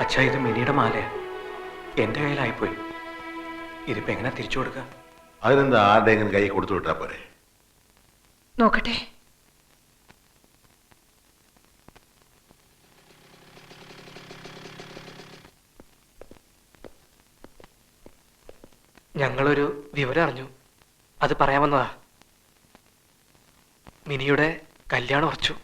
അച്ഛാ, ഇത് മിനിയുടെ മാലയാ. എന്റെ കയ്യിലായിപ്പോയി. ഇതിപ്പോ എങ്ങനെ തിരിച്ചു കൊടുക്കുക? അതിനെന്താ ആരുടെയെങ്കിലും കൈ കൊടുത്തു വിട്ടാ പോരെ? നോക്കട്ടെ. ഞങ്ങളൊരു വിവരം അറിഞ്ഞു, അത് പറയാമെന്നതാ. മിനിയുടെ കല്യാണം ഉറച്ചു.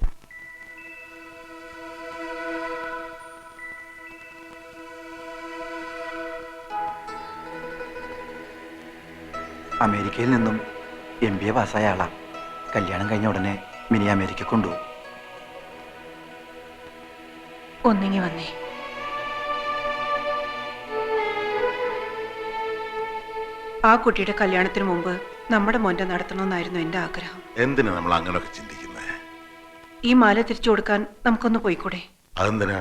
അമേരിക്കയിൽ നിന്നും MBA പാസ്സായ ആളാ. കല്യാണം കഴിഞ്ഞ ഉടനെ മിനി അമേരിക്ക കൊണ്ടുപോകും. ഒന്നിങ്ങി വന്നേ. ആ കുട്ടിയുടെ കല്യാണത്തിന് മുമ്പ് നമ്മുടെ മോന്റെ നടത്തണമെന്നായിരുന്നു എന്റെ ആഗ്രഹം. എന്തിനാ നമ്മൾ അങ്ങനെയൊക്കെ ചിന്തിക്കുന്നത്? ഈ മാല തിരിച്ചു കൊടുക്കാൻ നമുക്കൊന്ന് പോയിക്കൂടെ? അതെന്തിനാ?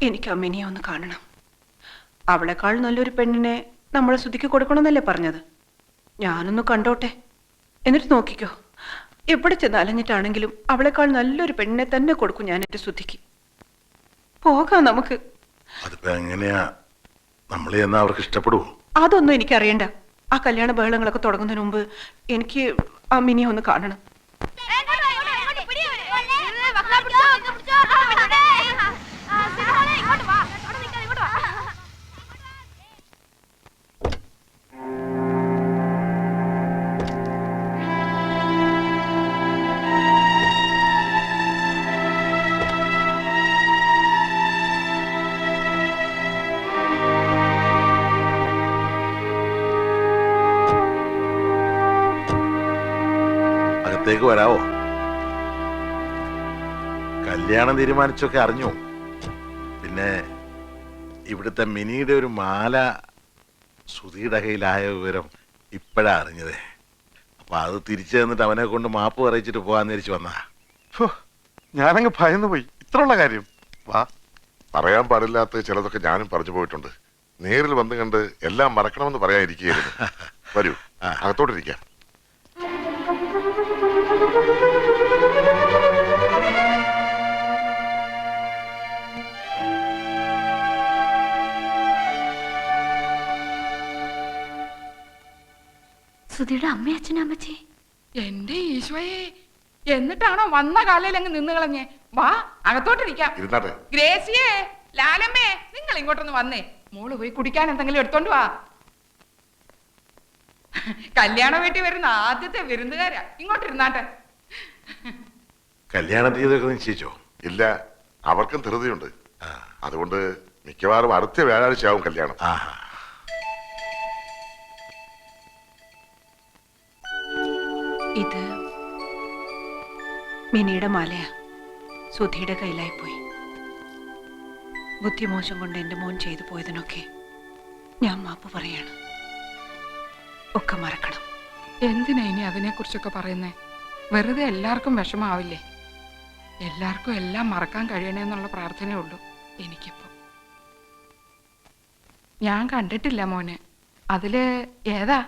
എനിക്ക് അമ്മിനിയെ ഒന്ന് കാണണം. അവളെക്കാൾ നല്ലൊരു പെണ്ണിനെ നമ്മളെ ശ്രുതിക്ക് കൊടുക്കണമെന്നല്ലേ പറഞ്ഞത്? ഞാനൊന്ന് കണ്ടോട്ടെ, എന്നിട്ട് നോക്കിക്കോ. എവിടെ ചെന്ന് അലഞ്ഞിട്ടാണെങ്കിലും അവളെക്കാൾ നല്ലൊരു പെണ്ണിനെ തന്നെ കൊടുക്കും ഞാൻ എന്റെ ശ്രുതിക്ക്. പോകാം നമുക്ക്. അതിപ്പോ എങ്ങനെയാ? നമ്മൾ എന്നാ അവർക്ക് ഇഷ്ടപ്പെടുവോ? അതൊന്നും എനിക്കറിയണ്ട. ആ കല്യാണ ബഹളങ്ങളൊക്കെ തുടങ്ങുന്നതിന് മുമ്പ് എനിക്ക് ആ മിനിയെ ഒന്ന് കാണണം. അകത്തേക്ക് വരാവോ? കല്യാണം തീരുമാനിച്ചൊക്കെ അറിഞ്ഞു. പിന്നെ ഇവിടുത്തെ മിനിയുടെ ഒരു മാല ശ്രുതിയുടെ കയ്യിലായ വിവരം ഇപ്പോഴാ അറിഞ്ഞതേ. അപ്പൊ അത് തിരിച്ചു തന്നിട്ട് അവനെ കൊണ്ട് മാപ്പ് പറയിച്ചിട്ട് പോകാന്ന് തിരിച്ചു വന്നാ. ഞാനങ്ങ് ഭയന്നു പോയി. ഇത്രയുള്ള കാര്യം. വാ. പറയാൻ പാടില്ലാത്ത ചിലതൊക്കെ ഞാനും പറഞ്ഞു പോയിട്ടുണ്ട്. നേരിൽ വന്ന് കണ്ട് എല്ലാം മറക്കണമെന്ന് പറയാനിരിക്കുകയായിരുന്നു. വരൂ, അകത്തോട്ടിരിക്കാം. സുധിയുടെ അമ്മ അച്ഛനും അമ്മച്ചി. എന്റെ ഈശോയെ, എന്നിട്ടാണോ വന്ന കാലയിൽ അങ്ങ് നിന്ന് കളഞ്ഞേ? വാ, അകത്തോട്ടിരിക്കാം. ഗ്രേസിയേ, ലാലമ്മേ, നിങ്ങൾ ഇങ്ങോട്ടൊന്ന് വന്നേ. മോള് പോയി കുടിക്കാൻ എന്തെങ്കിലും എടുത്തോണ്ട് വാ. കല്യാണ വീട്ടിൽ വരുന്ന ആദ്യത്തെ വിരുന്നുകാരാ. ഇങ്ങോട്ടിരുന്നാട്ടെ. കല്യാണ തീയതിയൊക്കെ നിശ്ചയിച്ചോ? ഇല്ല, അവർക്കും ധൃതിയുണ്ട്. അതുകൊണ്ട് മിക്കവാറും അടുത്ത വ്യാഴാഴ്ച ആവും കല്യാണം. ഇത് മിനിയുടെ മാലയാ. സുധിയുടെ കയ്യിലായി പോയി. ബുദ്ധിമോശം കൊണ്ട് എന്റെ മോൻ ചെയ്തു പോയതിനൊക്കെ ഞാൻ മാപ്പ് പറയാണ്. ഒക്കെ മറക്കണം. എന്തിനാ ഇനി അതിനെ കുറിച്ചൊക്കെ പറയുന്നേ? വെറുതെ എല്ലാവർക്കും വിഷമാവില്ലേ? എല്ലാവർക്കും എല്ലാം മറക്കാൻ കഴിയണേന്നുള്ള പ്രാർത്ഥനയേ ഉള്ളൂ എനിക്കിപ്പോ. ഞാൻ കണ്ടിട്ടില്ല മോനെ. അതില് ഏതാ?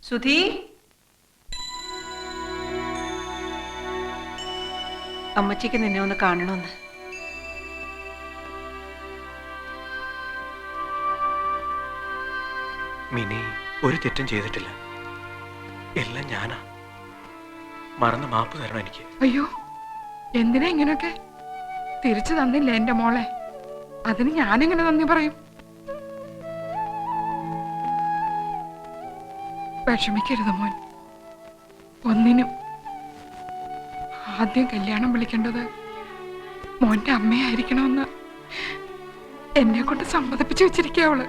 സുധി, അമ്മച്ചിക്ക് നിന്നെ ഒന്ന് കാണണമെന്ന്. മിനി ഒരു തെറ്റും ചെയ്തിട്ടില്ല. എല്ലാം ഞാനാ. മറന്ന് മാപ്പ് തരണം എനിക്ക്. അയ്യോ, എന്തിനാ ഇങ്ങനെയൊക്കെ? തിരിച്ചു തന്നില്ല എന്റെ മോളെ. അതിന് ഞാനെങ്ങനെ നന്ദി പറയും? വിഷമിക്കരുത് മോൻ. ഒന്നിനും. ആദ്യം കല്യാണം വിളിക്കേണ്ടത് മോന്റെ അമ്മയായിരിക്കണമെന്ന് എന്നെ കൊണ്ട് സമ്മതിപ്പിച്ചു വെച്ചിരിക്കുക അവള്.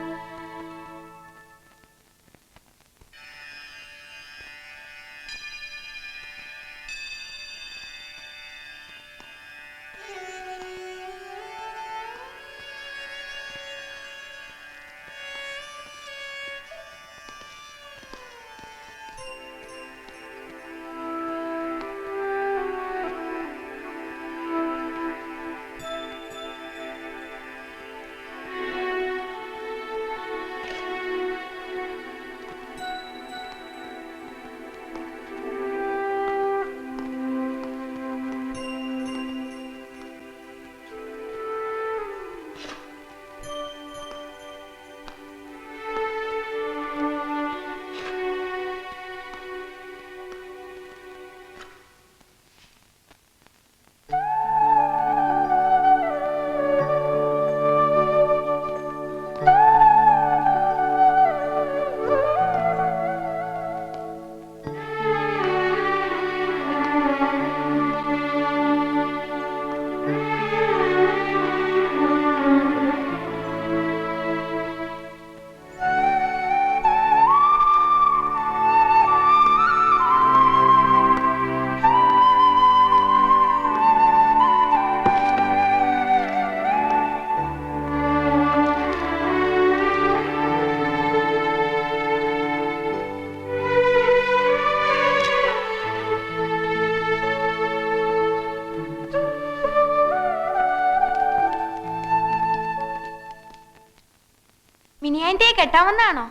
കെട്ടാമെന്നാണോ?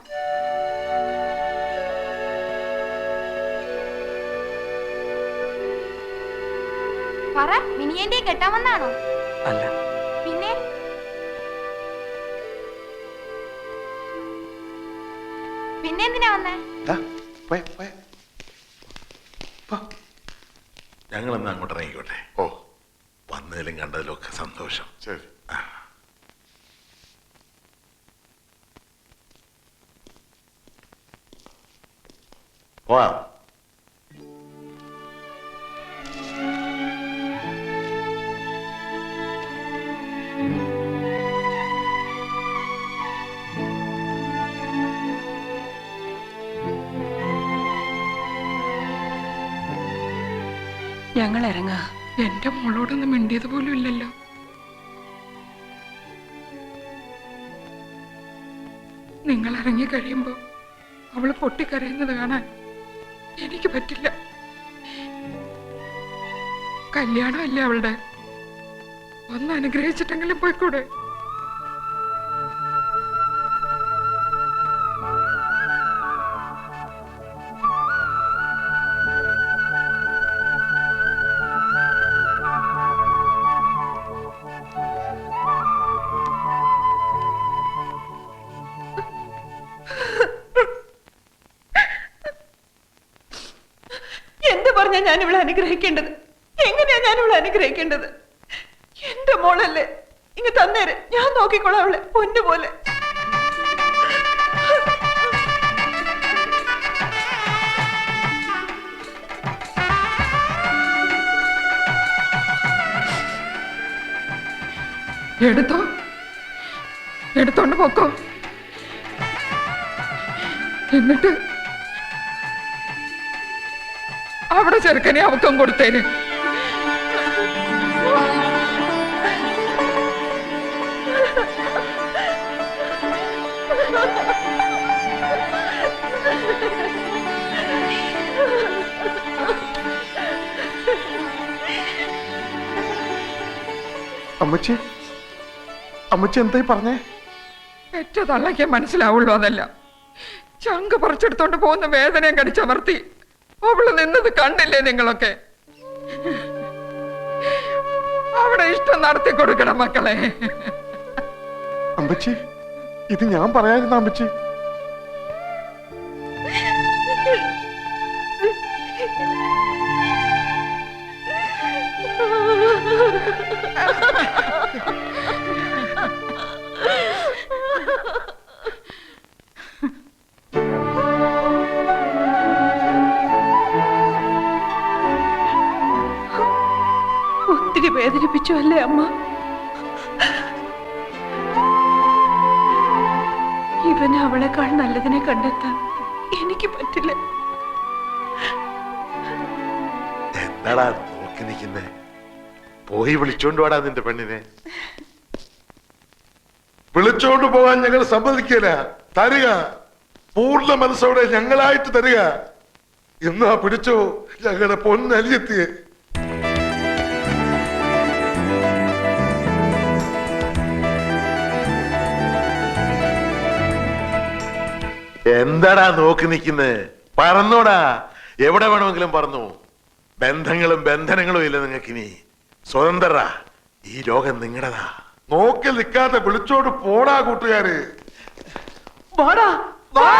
പറ, മിനിയന്റെ കെട്ടാമെന്നാണോ? അല്ല, പിന്നെ പിന്നെന്തിനാ വന്നേ? ഞങ്ങളെന്നാ അങ്ങോട്ട് ഇറങ്ങിക്കോട്ടെ. ഓ വന്നതിലും കണ്ടതിലും ഒക്കെ സന്തോഷം. ശരി. പോവാം. ഞങ്ങൾ ഇറങ്ങാ. എന്റെ മോളോടൊന്നും മിണ്ടിയത് പോലും ഇല്ലല്ലോ. നിങ്ങൾ ഇറങ്ങി കഴിയുമ്പോ അവള് പൊട്ടിക്കരയുന്നത് കാണാൻ എനിക്ക് പറ്റില്ല. കല്യാണമല്ലേ അവളുടെ, ഒന്ന് അനുഗ്രഹിച്ചിട്ടെങ്കിലും പോയിക്കൂടെ? എന്ത് പറഞ്ഞാ ഞാൻ ഇവിടെ അനുഗ്രഹിക്കേണ്ടത്? എങ്ങനെയാ ഞാൻ ഇവിടെ അനുഗ്രഹിക്കേണ്ടത്? എന്റെ മോളല്ലേ, ഇങ്ങ് തന്നേര്, ഞാൻ നോക്കിക്കോളാം അവളെ പൊന്നുപോലെ. എടുത്തോ, എടുത്തോണ്ട് പോക്കോ. എന്നിട്ട് അവിടെ ചെറുക്കനെ അവക്കം കൊടുത്തേന്. അമ്മച്ചി, അമ്മച്ചി എന്തായി പറഞ്ഞേ? ഏറ്റ തള്ളയ്ക്ക് മനസ്സിലാവുള്ളൂ. അതല്ല, ചങ്ക് പറിച്ചെടുത്തോണ്ട് പോകുന്ന വേദനയും കടിച്ചമർത്തി അവള് നിന്നത് കണ്ടില്ലേ നിങ്ങളൊക്കെ? അവിടെ ഇഷ്ടം നടത്തി കൊടുക്കണം മക്കളെ. അമ്മച്ചി, ഇത് ഞാൻ പറയാതിരുന്ന അമ്മച്ചി. ഒത്തിരി വേദനിപ്പിച്ചു അല്ലേ അമ്മ? ഇവന് അവളെക്കാൾ നല്ലതിനെ കണ്ടെത്താൻ എനിക്ക് പറ്റില്ല. എന്താടാ നോക്കി നിൽക്കുന്നേ? പോയി വിളിച്ചോണ്ട് വാടാ നിന്റെ പെണ്ണിനെ. വിളിച്ചോണ്ട് പോകാൻ ഞങ്ങൾ സമ്മതിക്കില്ല. തരിക, പൂർണ്ണ മനസ്സോടെ ഞങ്ങളായിട്ട് തരിക. എന്നാ പിടിച്ചോ ഞങ്ങളുടെ പൊന്നലിയെത്തിയെ. എന്താടാ നോക്കി നിൽക്കുന്നേ? പറന്നോടാ, എവിടെ വേണമെങ്കിലും പറന്നു. ബന്ധങ്ങളും ബന്ധനങ്ങളും ഇല്ല നിങ്ങൾക്കിനി. സ്വതന്ത്രര, ഈ ലോകം നിങ്ങളുടെതാ. നോക്കി നിൽക്കാതെ വിളിച്ചോണ്ട് പോടാ കൂട്ടുകാര്. വാടാ, വാ.